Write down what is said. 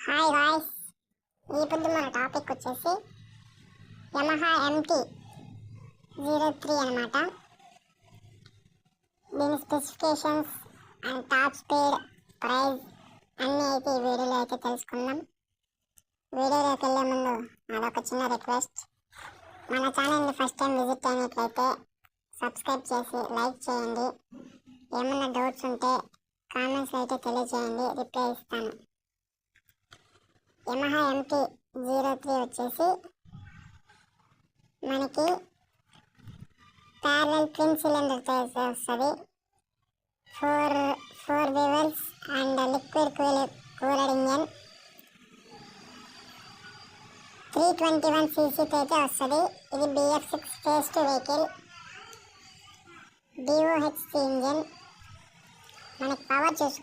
Hi guys, ఈ పొద్దు మన టాపిక్ వచ్చేసి యమహా MT-03 అనమాట. దీని specifications and top speed, price అన్నీ అయితే ఈ వీడియోలో అయితే తెలుసుకుందాం. వీడియోలోకి వెళ్ళే ముందు నాదొక చిన్న రిక్వెస్ట్, మన ఛానల్ని ఫస్ట్ టైం విజిట్ అయినట్లయితే సబ్స్క్రైబ్ చేసి లైక్ చేయండి. ఏమన్నా డౌట్స్ ఉంటే కామెంట్స్లో అయితే తెలియజేయండి, రిప్లై ఇస్తాను. యమహా MT-03 వచ్చేసి మనకి ప్యారలల్ ట్విన్ సిలిండర్తో వస్తుంది. Four valves and liquid cooler engine, 321 cc అయితే వస్తుంది. ఇది BF6 phase 2 vehicle, DOHC engine. మనకి పవర్ చూసుకుంటే